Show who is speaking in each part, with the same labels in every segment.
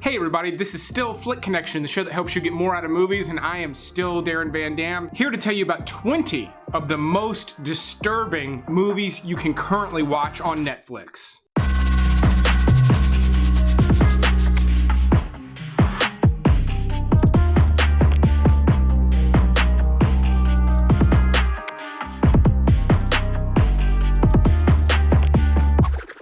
Speaker 1: Hey everybody, this is still Flick Connection, the show that helps you get more out of movies, and I am still Darren Van Dam, here to tell you about 20 of the most disturbing movies you can currently watch on Netflix.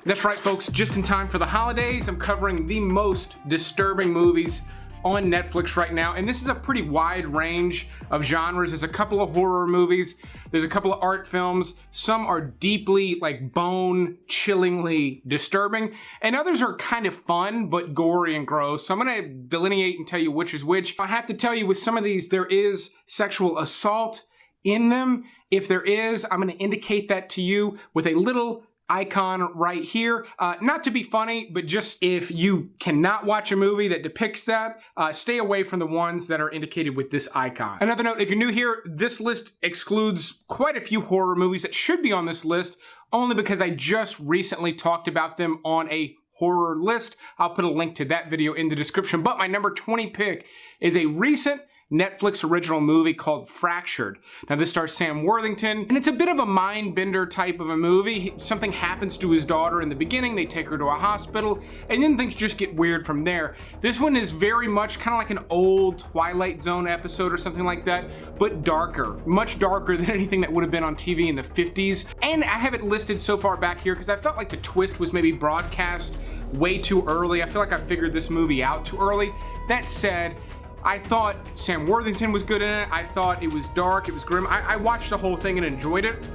Speaker 1: That's right, folks, just in time for the holidays, I'm covering the most disturbing movies on Netflix right now, and this is a pretty wide range of genres. There's a couple of horror movies, there's a couple of art films, some are deeply, bone-chillingly disturbing, and others are kind of fun, but gory and gross. So I'm gonna delineate and tell you which is which. I have to tell you, with some of these, there is sexual assault in them. If there is, I'm gonna indicate that to you with a little icon right here. Not to be funny, but just if you cannot watch a movie that depicts that, stay away from the ones that are indicated with this icon. Another note, if you're new here, this list excludes quite a few horror movies that should be on this list, only because I just recently talked about them on a horror list. I'll put a link to that video in the description, but my number 20 pick is a recent Netflix original movie called Fractured. Now this stars Sam Worthington, and it's a bit of a mind bender type of a movie. Something happens to his daughter in the beginning, they take her to a hospital, and then things just get weird from there. This one is very much kind of like an old Twilight Zone episode or something like that, but darker. Much darker than anything that would have been on TV in the 50s. And I have it listed so far back here because I felt like the twist was maybe broadcast way too early. I feel like I figured this movie out too early. That said, I thought Sam Worthington was good in it. I thought it was dark, it was grim. I watched the whole thing and enjoyed it,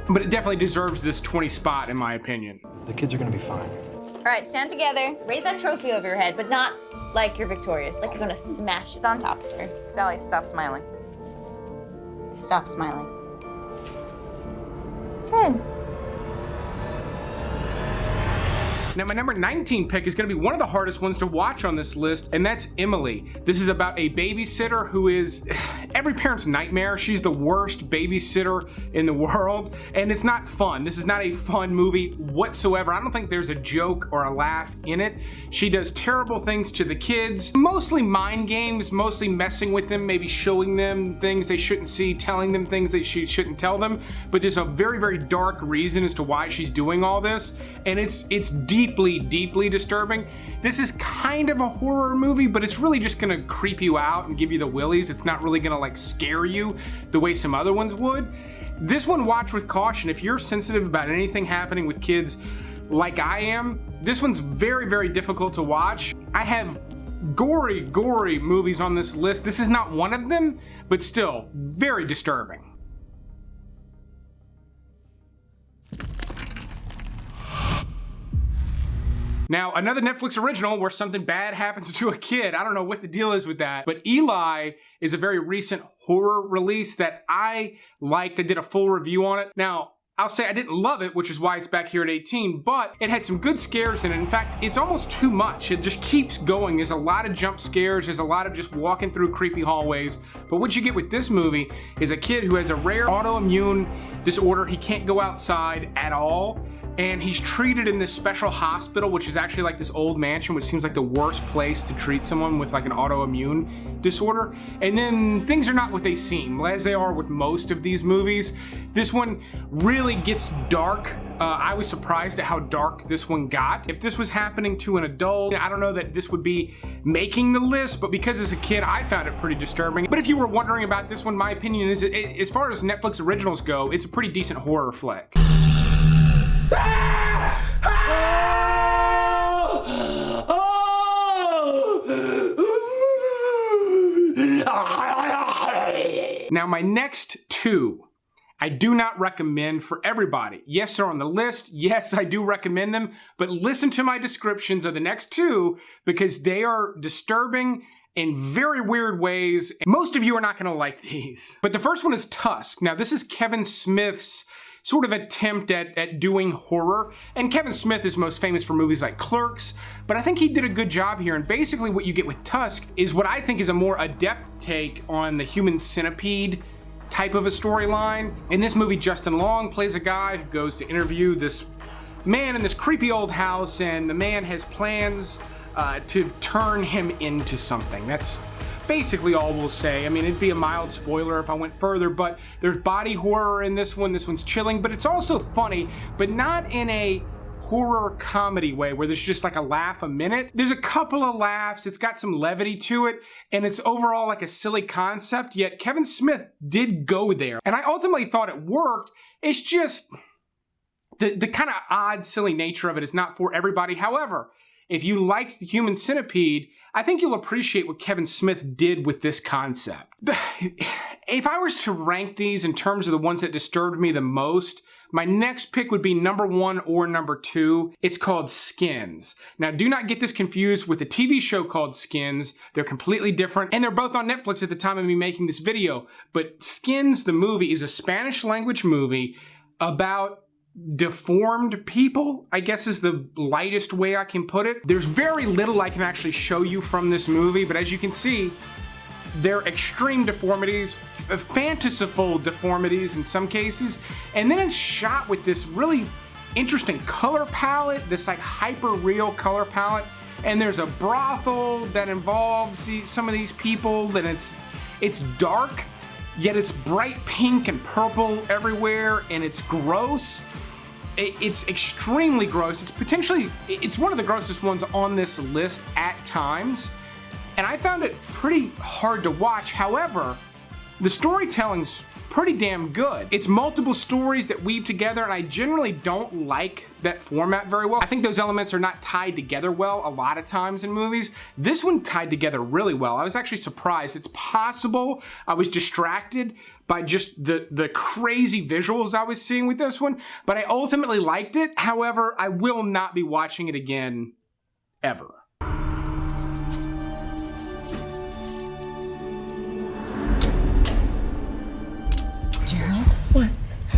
Speaker 1: but it definitely deserves this 20 spot in my opinion.
Speaker 2: The kids are gonna be fine.
Speaker 3: All right, stand together. Raise that trophy over your head, but not like you're victorious, like you're gonna smash it on top of her.
Speaker 4: Sally, stop smiling. Stop smiling. Good.
Speaker 1: Now my number 19 pick is gonna be one of the hardest ones to watch on this list, and that's Emelie. This is about a babysitter who is every parent's nightmare. She's the worst babysitter in the world, and it's not fun. This is not a fun movie whatsoever. I don't think there's a joke or a laugh in it. She does terrible things to the kids, mostly mind games, mostly messing with them, maybe showing them things they shouldn't see, telling them things that she shouldn't tell them, but there's a very, very dark reason as to why she's doing all this, and it's deeply disturbing. This is kind of a horror movie, but it's really just gonna creep you out and give you the willies. It's not really gonna scare you the way some other ones would. This one, watch with caution. If you're sensitive about anything happening with kids like I am, this one's very, very difficult to watch. I have gory movies on this list. This is not one of them, but still very disturbing. Now, another Netflix original where something bad happens to a kid. I don't know what the deal is with that, but Eli is a very recent horror release that I liked. I did a full review on it. Now, I'll say I didn't love it, which is why it's back here at 18, but it had some good scares in it. In fact, it's almost too much. It just keeps going. There's a lot of jump scares. There's a lot of just walking through creepy hallways. But what you get with this movie is a kid who has a rare autoimmune disorder. He can't go outside at all. And he's treated in this special hospital, which is actually like this old mansion, which seems like the worst place to treat someone with like an autoimmune disorder. And then things are not what they seem, as they are with most of these movies. This one really gets dark. I was surprised at how dark this one got. If this was happening to an adult, I don't know that this would be making the list, but because as a kid, I found it pretty disturbing. But if you were wondering about this one, my opinion is, as far as Netflix originals go, it's a pretty decent horror flick. Now my next two, I do not recommend for everybody. Yes, they're on the list. Yes, I do recommend them, but listen to my descriptions of the next two because they are disturbing in very weird ways. Most of you are not gonna like these. But the first one is Tusk. Now this is Kevin Smith's sort of attempt at doing horror. And Kevin Smith is most famous for movies like Clerks, but I think he did a good job here. And basically what you get with Tusk is what I think is a more adept take on the human centipede type of a storyline. In this movie, Justin Long plays a guy who goes to interview this man in this creepy old house, and the man has plans to turn him into something. That's basically all we'll say. I mean, it'd be a mild spoiler if I went further, but there's body horror in this one. This one's chilling, but it's also funny, but not in a horror comedy way where there's just like a laugh a minute. There's a couple of laughs, it's got some levity to it, and it's overall like a silly concept, yet Kevin Smith did go there. And I ultimately thought it worked. It's just the kind of odd, silly nature of it is not for everybody. However, if you liked the Human Centipede, I think you'll appreciate what Kevin Smith did with this concept. If I was to rank these in terms of the ones that disturbed me the most, my next pick would be number 1 or number 2. It's called Skins. Now, do not get this confused with the TV show called Skins. They're completely different, and they're both on Netflix at the time of me making this video. But Skins, the movie, is a Spanish language movie about deformed people, I guess is the lightest way I can put it. There's very little I can actually show you from this movie, but as you can see, they're extreme deformities, fanciful deformities in some cases, and then it's shot with this really interesting color palette, this like hyper-real color palette, and there's a brothel that involves some of these people, and it's dark, yet it's bright pink and purple everywhere, and it's gross. It's extremely gross. It's one of the grossest ones on this list at times. And I found it pretty hard to watch. However, the storytelling's pretty damn good. It's multiple stories that weave together, and I generally don't like that format very well. I think those elements are not tied together well a lot of times in movies. This one tied together really well. I was actually surprised. It's possible I was distracted by just the crazy visuals I was seeing with this one, but I ultimately liked it. However, I will not be watching it again, ever.
Speaker 2: Gerald? What?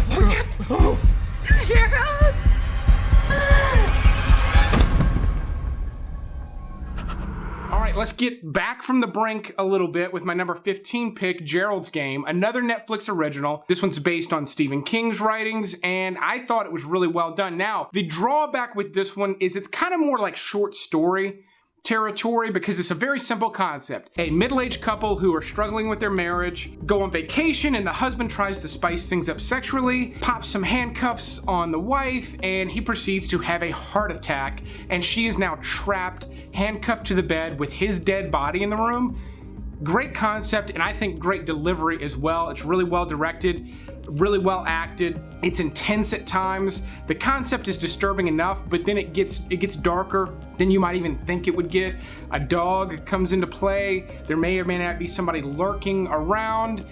Speaker 5: What's happening? Gerald!
Speaker 1: All right, let's get back from the brink a little bit with my number 15 pick, Gerald's Game, another Netflix original. This one's based on Stephen King's writings, and I thought it was really well done. Now, the drawback with this one is it's kind of more like short story territory because it's a very simple concept. A middle-aged couple who are struggling with their marriage go on vacation, and the husband tries to spice things up sexually, pops some handcuffs on the wife, and he proceeds to have a heart attack, and she is now trapped, handcuffed to the bed with his dead body in the room. Great concept, and I think great delivery as well. It's really well directed, really well acted. It's intense at times. The concept is disturbing enough, but then it gets darker than you might even think it would get. A dog comes into play. There may or may not be somebody lurking around.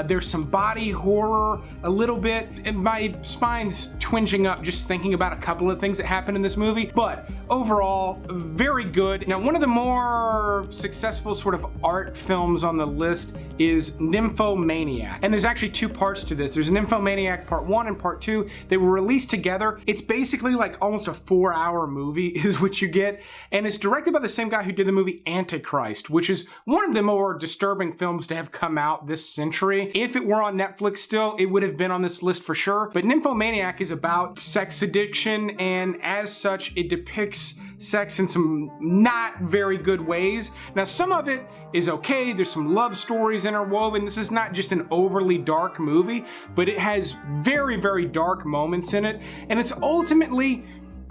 Speaker 1: There's some body horror a little bit, and my spine's twinging up just thinking about a couple of things that happen in this movie, but overall, very good. Now, one of the more successful sort of art films on the list is Nymphomaniac, and there's actually 2 parts to this. There's Nymphomaniac Part 1 and Part 2. They were released together. It's basically like almost a 4-hour movie is what you get, and it's directed by the same guy who did the movie Antichrist, which is one of the more disturbing films to have come out this century. If it were on Netflix still, it would have been on this list for sure, but Nymphomaniac is about sex addiction, and as such, it depicts sex in some not very good ways. Now, some of it is okay. There's some love stories interwoven. This is not just an overly dark movie, but it has very, very dark moments in it, and it's ultimately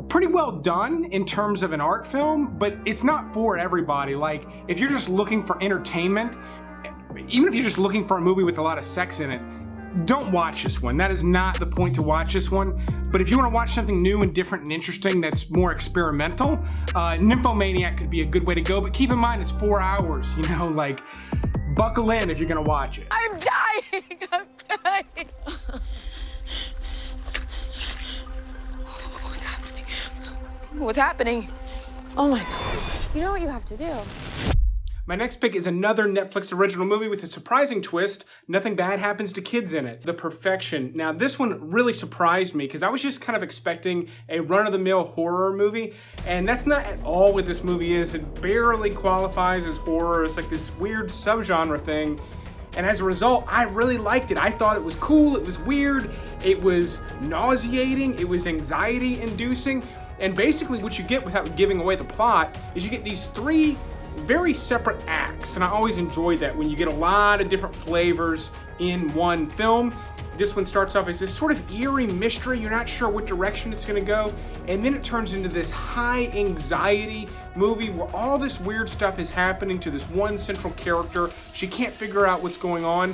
Speaker 1: pretty well done in terms of an art film, but it's not for everybody. Like, if you're just looking for entertainment, even if you're just looking for a movie with a lot of sex in it, don't watch this one. That is not the point to watch this one. But if you want to watch something new and different and interesting that's more experimental, Nymphomaniac could be a good way to go. But keep in mind, it's 4 hours, you know, like, buckle in if you're gonna watch it.
Speaker 5: I'm dying! I'm dying! What's happening? What's happening? Oh my God. You know what you have to do?
Speaker 1: My next pick is another Netflix original movie with a surprising twist. Nothing bad happens to kids in it. The Perfection. Now, this one really surprised me because I was just kind of expecting a run-of-the-mill horror movie, and that's not at all what this movie is. It barely qualifies as horror. It's like this weird subgenre thing. And as a result, I really liked it. I thought it was cool, it was weird, it was nauseating, it was anxiety-inducing. And basically what you get, without giving away the plot, is you get these 3 very separate acts. And I always enjoy that when you get a lot of different flavors in one film. This one starts off as this sort of eerie mystery. You're not sure what direction it's gonna go. And then it turns into this high anxiety movie where all this weird stuff is happening to this one central character. She can't figure out what's going on.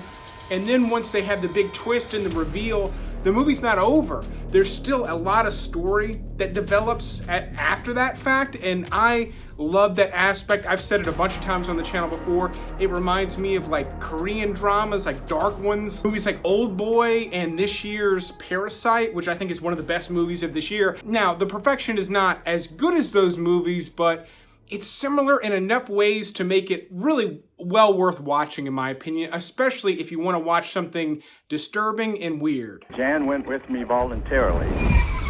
Speaker 1: And then once they have the big twist and the reveal, the movie's not over. There's still a lot of story that develops after that fact, and I love that aspect. I've said it a bunch of times on the channel before. It reminds me of like Korean dramas, like dark ones. Movies like Old Boy and this year's Parasite, which I think is one of the best movies of this year. Now, The Perfection is not as good as those movies, but it's similar in enough ways to make it really well worth watching, in my opinion, especially if you want to watch something disturbing and weird.
Speaker 6: Jan went with me voluntarily.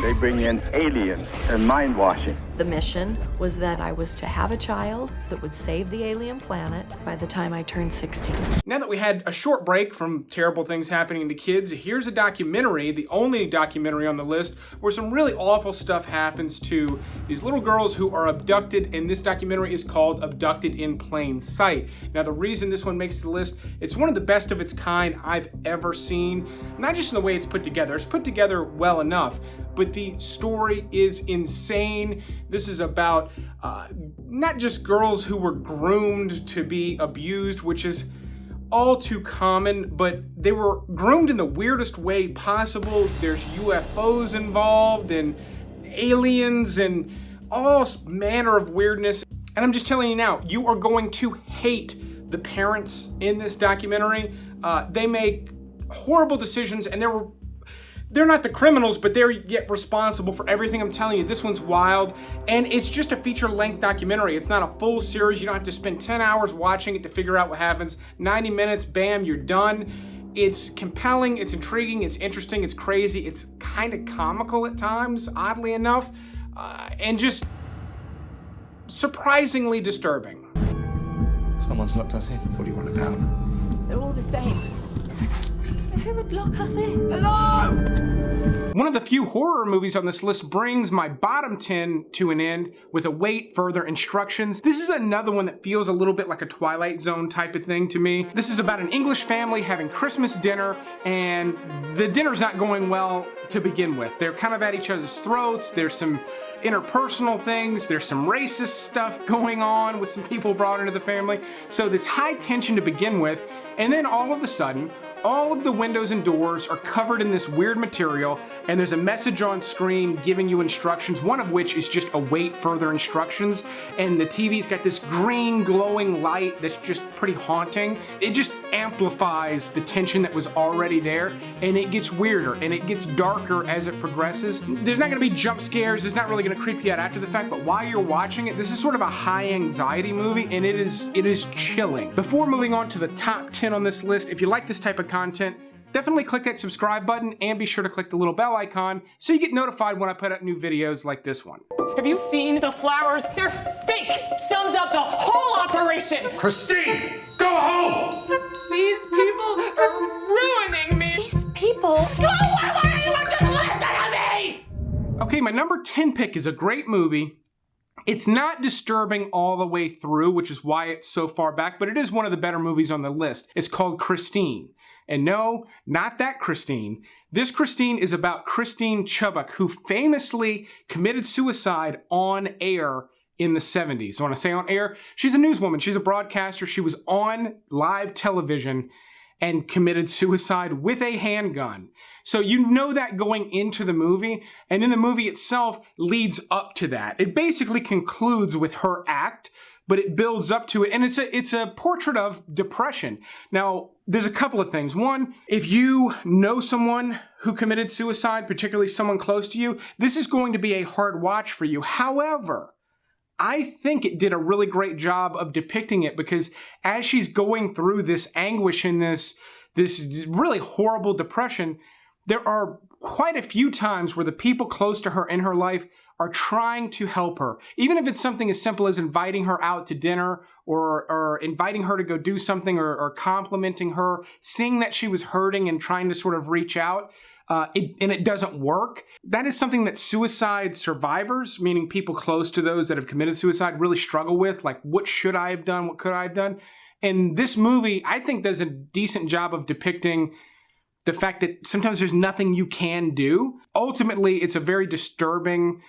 Speaker 6: They bring in aliens and mind washing.
Speaker 2: The mission was that I was to have a child that would save the alien planet by the time I turned 16.
Speaker 1: Now that we had a short break from terrible things happening to kids, here's a documentary, the only documentary on the list, where some really awful stuff happens to these little girls who are abducted, and this documentary is called Abducted in Plain Sight. Now the reason this one makes the list, it's one of the best of its kind I've ever seen. Not just in the way it's put together well enough, but the story is insane. This is about not just girls who were groomed to be abused, which is all too common, but they were groomed in the weirdest way possible. There's UFOs involved and aliens and all manner of weirdness. And I'm just telling you now, you are going to hate the parents in this documentary. They make horrible decisions, and they're not the criminals, but they're yet responsible for everything. I'm telling you, this one's wild, and it's just a feature-length documentary. It's not a full series. You don't have to spend 10 hours watching it to figure out what happens. 90 minutes, bam, you're done. It's compelling, it's intriguing, it's interesting, it's crazy, it's kind of comical at times, oddly enough, and just surprisingly disturbing.
Speaker 7: Someone's locked us in. What do you want about?
Speaker 5: They're all the same. Who would lock us in?
Speaker 1: Hello! One of the few horror movies on this list brings my bottom 10 to an end with await further instructions. This is another one that feels a little bit like a Twilight Zone type of thing to me. This is about an English family having Christmas dinner, and the dinner's not going well to begin with. They're kind of at each other's throats. There's some interpersonal things. There's some racist stuff going on with some people brought into the family. So this high tension to begin with, and then all of a sudden, all of the windows and doors are covered in this weird material, and there's a message on screen giving you instructions, one of which is just await further instructions, and the TV's got this green glowing light that's just pretty haunting. It just amplifies the tension that was already there, and it gets weirder and it gets darker as it progresses. There's not gonna be jump scares, it's not really gonna creep you out after the fact, but while you're watching it, this is sort of a high anxiety movie, and it is chilling. Before moving on to the top 10 on this list, if you like this type of content, definitely click that subscribe button and be sure to click the little bell icon so you get notified when I put out new videos like this one.
Speaker 8: Have you seen the flowers? They're fake! Sums up the whole operation!
Speaker 1: Christine, go home!
Speaker 8: These people are ruining me!
Speaker 3: These people.
Speaker 8: No, why won't anyone just listen to me?
Speaker 1: Okay, my number 10 pick is a great movie. It's not disturbing all the way through, which is why it's so far back, but it is one of the better movies on the list. It's called Christine. And no, not that Christine. This Christine is about Christine Chubbuck, who famously committed suicide on air in the 70s. So when I say on air, she's a newswoman. She's a broadcaster. She was on live television and committed suicide with a handgun. So you know that going into the movie, and then the movie itself leads up to that. It basically concludes with her act, but it builds up to it, and it's a portrait of depression. Now, there's a couple of things. One, if you know someone who committed suicide, particularly someone close to you, this is going to be a hard watch for you. However, I think it did a really great job of depicting it, because as she's going through this anguish and this really horrible depression, there are quite a few times where the people close to her in her life are trying to help her. Even if it's something as simple as inviting her out to dinner or inviting her to go do something or complimenting her, seeing that she was hurting and trying to sort of reach out. and it doesn't work. That is something that suicide survivors, meaning people close to those that have committed suicide, really struggle with. Like, what should I have done? What could I have done? And this movie, I think, does a decent job of depicting the fact that sometimes there's nothing you can do. Ultimately, it's a very disturbing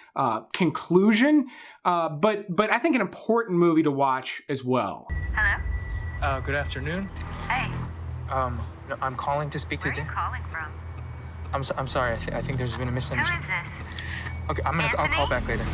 Speaker 1: conclusion, but I think an important movie to watch as well.
Speaker 9: Hello? Good afternoon.
Speaker 10: Hey.
Speaker 9: No, I'm calling to speak
Speaker 10: Where
Speaker 9: to...
Speaker 10: are you calling from?
Speaker 9: I'm sorry, I think there's been a
Speaker 10: Who is
Speaker 9: misunderstanding.
Speaker 10: this?
Speaker 9: Okay, I'll call back later.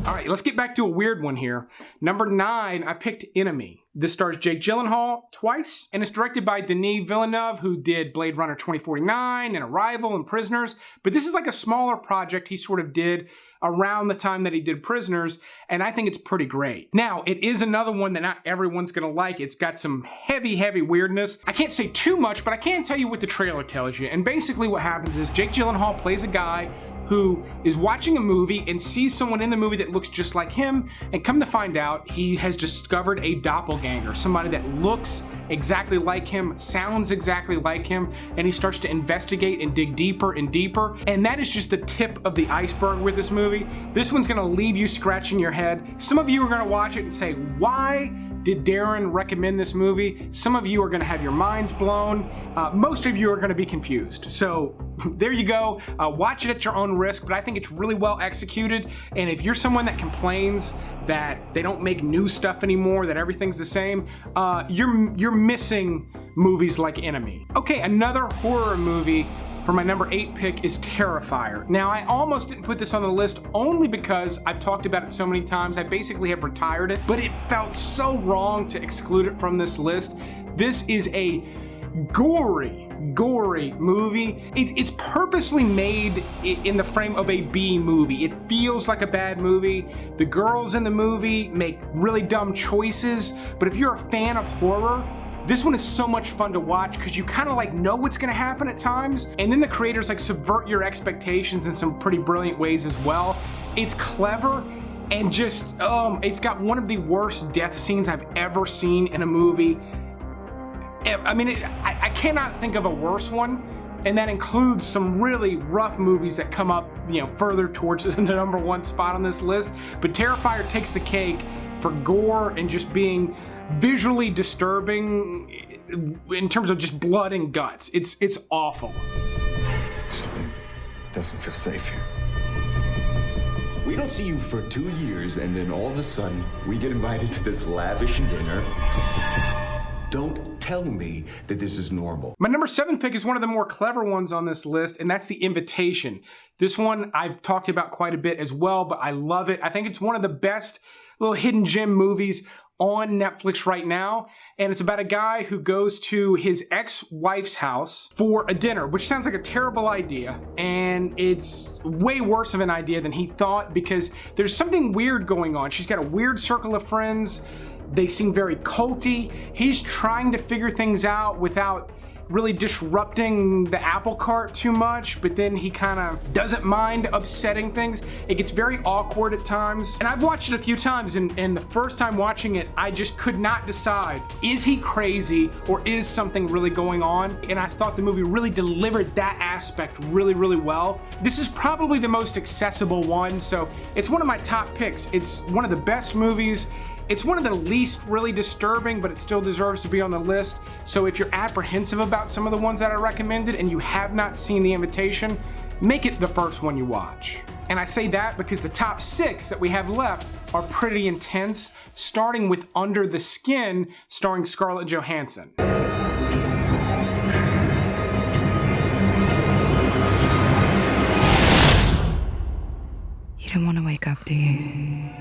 Speaker 1: All right, let's get back to a weird one here. Number 9, I picked Enemy. This stars Jake Gyllenhaal twice, and it's directed by Denis Villeneuve, who did Blade Runner 2049 and Arrival and Prisoners. But this is like a smaller project he sort of did around the time that he did Prisoners, and I think it's pretty great. Now, it is another one that not everyone's gonna like. It's got some heavy weirdness. I can't say too much, but I can tell you what the trailer tells you. And basically what happens is Jake Gyllenhaal plays a guy who is watching a movie and sees someone in the movie that looks just like him, and come to find out, he has discovered a doppelganger, somebody that looks exactly like him, sounds exactly like him, and he starts to investigate and dig deeper and deeper. And that is just the tip of the iceberg with this movie. This one's gonna leave you scratching your head. Some of you are gonna watch it and say, why did Darren recommend this movie? Some of you are gonna have your minds blown. Most of you are gonna be confused. So there you go. Watch it at your own risk, but I think it's really well executed. And if you're someone that complains that they don't make new stuff anymore, that everything's the same, you're missing movies like Enemy. Okay, another horror movie for my number 8 pick is Terrifier. Now, I almost didn't put this on the list only because I've talked about it so many times. I basically have retired it, but it felt so wrong to exclude it from this list. This is a gory movie. It's purposely made in the frame of a B movie. It feels like a bad movie. The girls in the movie make really dumb choices, but if you're a fan of horror, this one is so much fun to watch because you kind of like know what's going to happen at times, and then the creators like subvert your expectations in some pretty brilliant ways as well. It's clever, and just it's got one of the worst death scenes I've ever seen in a movie. I mean, I cannot think of a worse one, and that includes some really rough movies that come up, you know, further towards the number 1 spot on this list. But Terrifier takes the cake for gore and just being visually disturbing in terms of just blood and guts. It's awful.
Speaker 7: Something doesn't feel safe here.
Speaker 11: We don't see you for 2 years, and then all of a sudden, we get invited to this lavish dinner. Don't tell me that this is normal.
Speaker 1: My number 7 pick is one of the more clever ones on this list, and that's The Invitation. This one I've talked about quite a bit as well, but I love it. I think it's one of the best little hidden gem movies on Netflix right now, and it's about a guy who goes to his ex-wife's house for a dinner, which sounds like a terrible idea, and it's way worse of an idea than he thought because there's something weird going on. She's got a weird circle of friends. They seem very culty. He's trying to figure things out without really disrupting the apple cart too much, but then he kind of doesn't mind upsetting things. It gets very awkward at times, and I've watched it a few times, and the first time watching it, I just could not decide, is he crazy or is something really going on? And I thought the movie really delivered that aspect really well. This is probably the most accessible one, so it's one of my top picks. It's one of the best movies. It's one of the least really disturbing, but it still deserves to be on the list. So if you're apprehensive about some of the ones that I recommended and you have not seen The Invitation, make it the first one you watch. And I say that because the top 6 that we have left are pretty intense, starting with Under the Skin, starring Scarlett Johansson.
Speaker 12: You don't want to wake up, do you?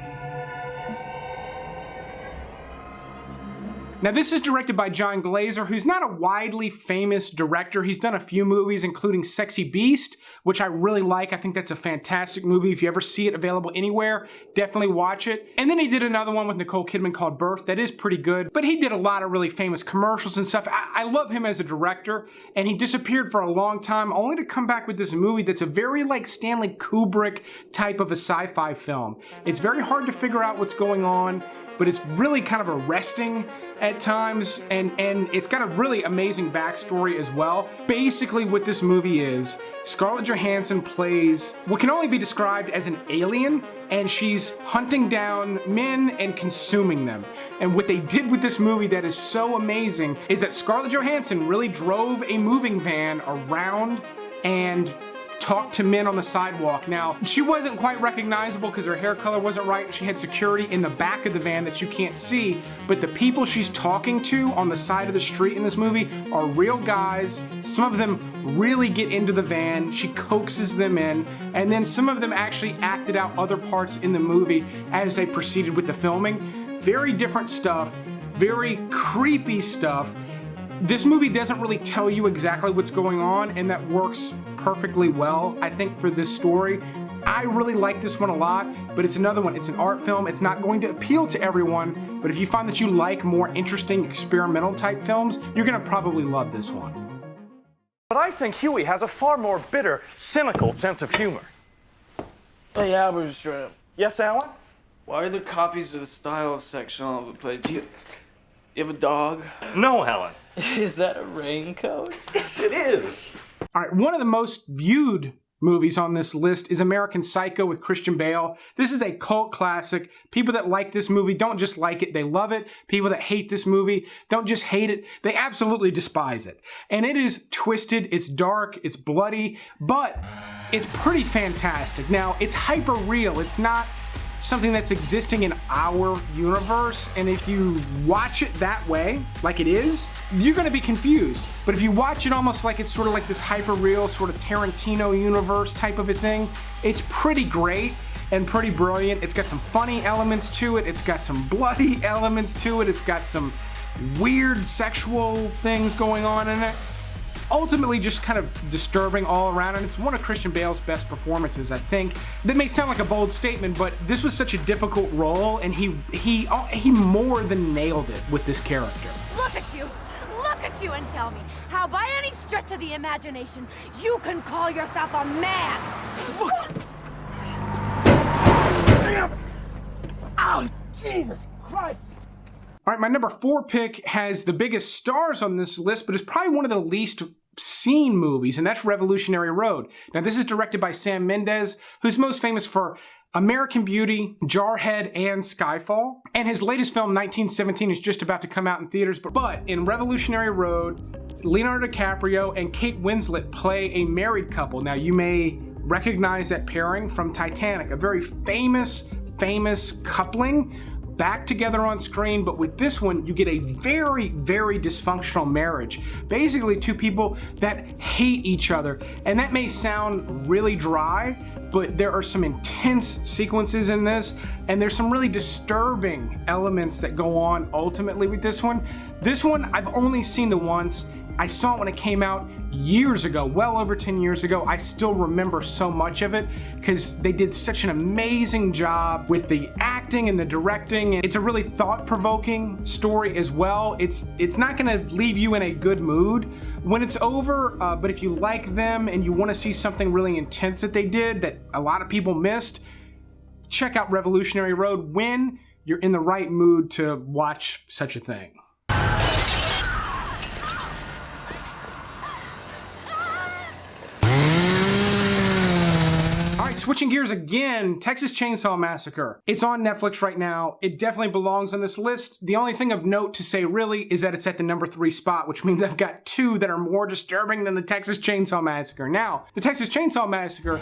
Speaker 1: Now, this is directed by John Glazer, who's not a widely famous director. He's done a few movies, including Sexy Beast, which I really like. I think that's a fantastic movie. If you ever see it available anywhere, definitely watch it. And then he did another one with Nicole Kidman called Birth that is pretty good, but he did a lot of really famous commercials and stuff. I love him as a director, and he disappeared for a long time, only to come back with this movie that's a very like Stanley Kubrick type of a sci-fi film. It's very hard to figure out what's going on. but it's really kind of arresting at times, and it's got a really amazing backstory as well. Basically what this movie is, Scarlett Johansson plays what can only be described as an alien, and she's hunting down men and consuming them. And what they did with this movie that is so amazing is that Scarlett Johansson really drove a moving van around and talked to men on the sidewalk. Now, she wasn't quite recognizable because her hair color wasn't right. She had security in the back of the van that you can't see, but the people she's talking to on the side of the street in this movie are real guys. Some of them really get into the van. She coaxes them in, and then some of them actually acted out other parts in the movie as they proceeded with the filming. Very different stuff, very creepy stuff. This movie doesn't really tell you exactly what's going on, and that works perfectly well, I think, for this story. I really like this one a lot, but it's another one. It's an art film. It's not going to appeal to everyone, but if you find that you like more interesting experimental type films, you're gonna probably love this one.
Speaker 10: But I think Huey has a far more bitter, cynical sense of humor.
Speaker 13: Hey, Albert.
Speaker 10: Yes, Alan?
Speaker 13: Why are there copies of the style section all over the place? Do you have a dog?
Speaker 10: No, Alan.
Speaker 13: Is that a raincoat?
Speaker 10: Yes, it is.
Speaker 1: All right, one of the most viewed movies on this list is American Psycho with Christian Bale. This is a cult classic. People that like this movie don't just like it, they love it. People that hate this movie don't just hate it, they absolutely despise it. And it is twisted, it's dark, it's bloody, but it's pretty fantastic. Now, it's hyper real. It's not something that's existing in our universe, and if you watch it that way, like it is, you're gonna be confused. But if you watch it almost like it's sort of like this hyper-real, sort of Tarantino universe type of a thing, it's pretty great and pretty brilliant. It's got some funny elements to it, it's got some bloody elements to it, it's got some weird sexual things going on in it. Ultimately just kind of disturbing all around, and it's one of Christian Bale's best performances, I think. That may sound like a bold statement, but this was such a difficult role, and he more than nailed it with this character.
Speaker 14: Look at you and tell me how by any stretch of the imagination you can call yourself a man.
Speaker 13: Oh, Jesus Christ!
Speaker 1: All right, my number 4 pick has the biggest stars on this list, but it's probably one of the least seen movies, and that's Revolutionary Road. Now, this is directed by Sam Mendes, who's most famous for American Beauty, Jarhead, and Skyfall. And his latest film, 1917, is just about to come out in theaters. But in Revolutionary Road, Leonardo DiCaprio and Kate Winslet play a married couple. Now, you may recognize that pairing from Titanic, a very famous coupling back together on screen, but with this one, you get a very, very dysfunctional marriage. Basically, two people that hate each other. And that may sound really dry, but there are some intense sequences in this, and there's some really disturbing elements that go on ultimately with this one. This one, I've only seen the once. I saw it when it came out years ago, well over 10 years ago. I still remember so much of it because they did such an amazing job with the acting and the directing. It's a really thought-provoking story as well. It's not gonna leave you in a good mood when it's over, but if you like them and you wanna see something really intense that they did that a lot of people missed, check out Revolutionary Road when you're in the right mood to watch such a thing. Switching gears again, Texas Chainsaw Massacre. It's on Netflix right now. It definitely belongs on this list. The only thing of note to say really is that it's at the number 3 spot, which means I've got 2 that are more disturbing than the Texas Chainsaw Massacre. Now, the Texas Chainsaw Massacre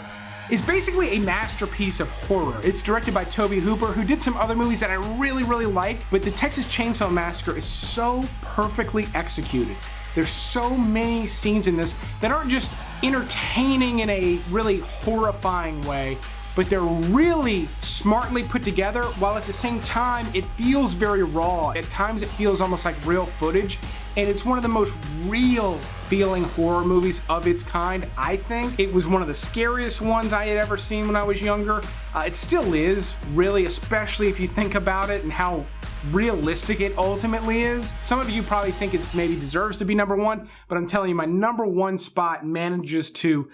Speaker 1: is basically a masterpiece of horror. It's directed by Tobe Hooper, who did some other movies that I really, really like, but the Texas Chainsaw Massacre is so perfectly executed. There's so many scenes in this that aren't just entertaining in a really horrifying way, but they're really smartly put together, while at the same time it feels very raw. At times it feels almost like real footage, and it's one of the most real feeling horror movies of its kind, I think. It was one of the scariest ones I had ever seen when I was younger. It still is, really, especially if you think about it and how realistic it ultimately is. Some of you probably think it maybe deserves to be number 1, but I'm telling you, my number 1 spot manages to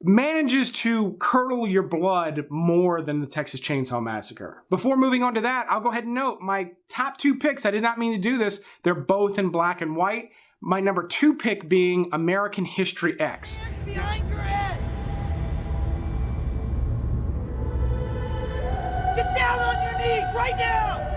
Speaker 1: manages to curdle your blood more than the Texas Chainsaw Massacre. Before moving on to that, I'll go ahead and note my top 2 picks. I did not mean to do this. They're both in black and white. My number 2 pick being American History X.
Speaker 8: Behind your head! Get down on your knees right now!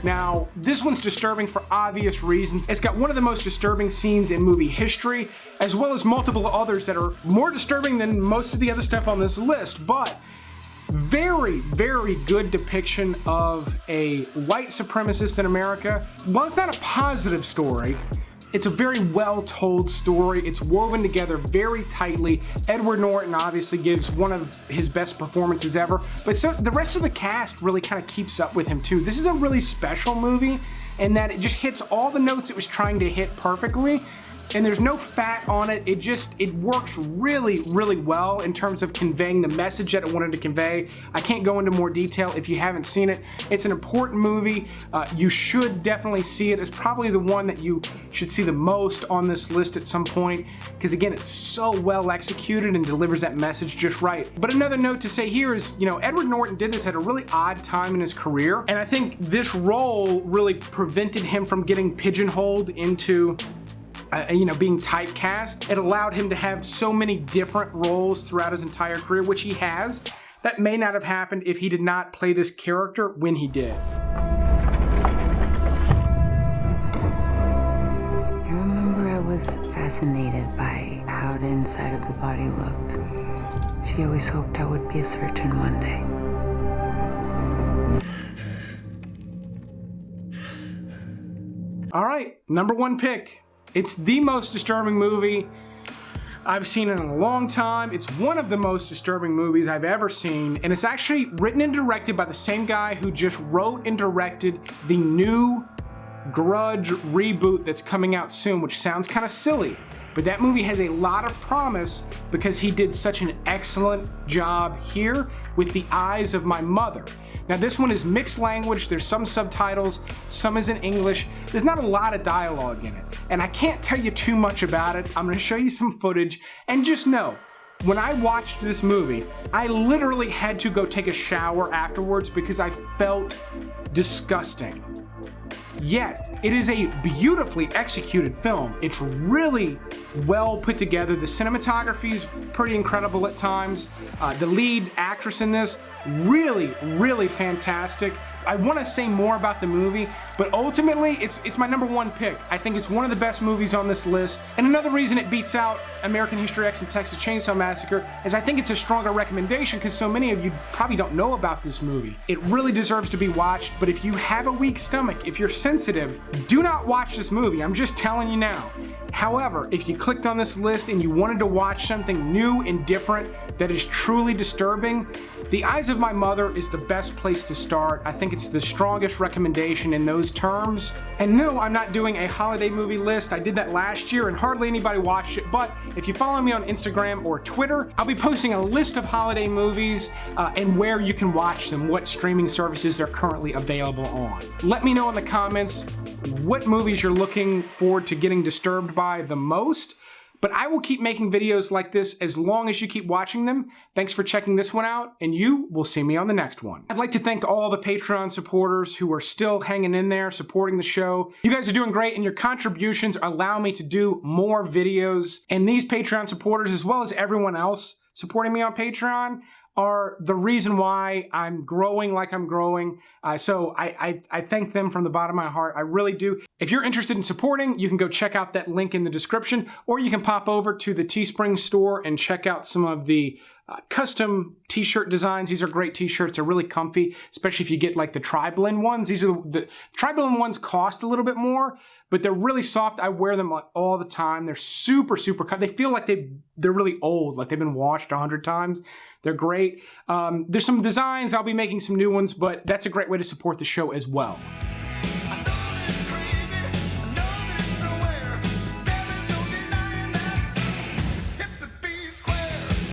Speaker 1: Now, this one's disturbing for obvious reasons. It's got one of the most disturbing scenes in movie history, as well as multiple others that are more disturbing than most of the other stuff on this list, but very, very good depiction of a white supremacist in America. While it's not a positive story, it's a very well-told story. It's woven together very tightly. Edward Norton obviously gives one of his best performances ever, but so the rest of the cast really kind of keeps up with him too. This is a really special movie in that it just hits all the notes it was trying to hit perfectly, and there's no fat on it. It works really, really well in terms of conveying the message that it wanted to convey. I can't go into more detail if you haven't seen it. It's an important movie. You should definitely see it. It's probably the one that you should see the most on this list at some point, because again, it's so well executed and delivers that message just right. But another note to say here is, Edward Norton did this at a really odd time in his career, and I think this role really prevented him from getting pigeonholed into being typecast. It allowed him to have so many different roles throughout his entire career, which he has. That may not have happened if he did not play this character when he did.
Speaker 12: I remember I was fascinated by how the inside of the body looked. She always hoped I would be a surgeon one day.
Speaker 1: All right, number 1 pick. It's the most disturbing movie I've seen in a long time. It's one of the most disturbing movies I've ever seen, and it's actually written and directed by the same guy who just wrote and directed the new Grudge reboot that's coming out soon, which sounds kind of silly, but that movie has a lot of promise because he did such an excellent job here with The Eyes of My Mother. Now this one is mixed language, there's some subtitles, some is in English, there's not a lot of dialogue in it, and I can't tell you too much about it. I'm going to show you some footage, and just know, when I watched this movie, I literally had to go take a shower afterwards because I felt disgusting. Yet, it is a beautifully executed film. It's really well put together. The cinematography is pretty incredible at times. The lead actress in this, really, really fantastic. I want to say more about the movie, but ultimately, it's my number 1 pick. I think it's one of the best movies on this list. And another reason it beats out American History X and Texas Chainsaw Massacre is I think it's a stronger recommendation because so many of you probably don't know about this movie. It really deserves to be watched, but if you have a weak stomach, if you're sensitive, do not watch this movie. I'm just telling you now. However, if you clicked on this list and you wanted to watch something new and different that is truly disturbing, The Eyes of My Mother is the best place to start. I think it's the strongest recommendation in those terms. And no, I'm not doing a holiday movie list. I did that last year and hardly anybody watched it, but if you follow me on Instagram or Twitter, I'll be posting a list of holiday movies and where you can watch them, what streaming services they're currently available on. Let me know in the comments what movies you're looking forward to getting disturbed by the most, but I will keep making videos like this as long as you keep watching them. Thanks for checking this one out, and you will see me on the next one. I'd like to thank all the Patreon supporters who are still hanging in there, supporting the show. You guys are doing great, and your contributions allow me to do more videos, and these Patreon supporters, as well as everyone else supporting me on Patreon, are the reason why I'm growing like I'm growing. So I thank them from the bottom of my heart. I really do. If you're interested in supporting, you can go check out that link in the description, or you can pop over to the Teespring store and check out some of the custom t-shirt designs. These are great t-shirts. They're really comfy, especially if you get like the tri-blend ones. These are the tri-blend ones cost a little bit more, but they're really soft. I wear them all the time. They're super, super comfy. They feel like they're really old, like they've been washed 100 times. They're great. There's some designs. I'll be making some new ones, but that's a great way to support the show as well.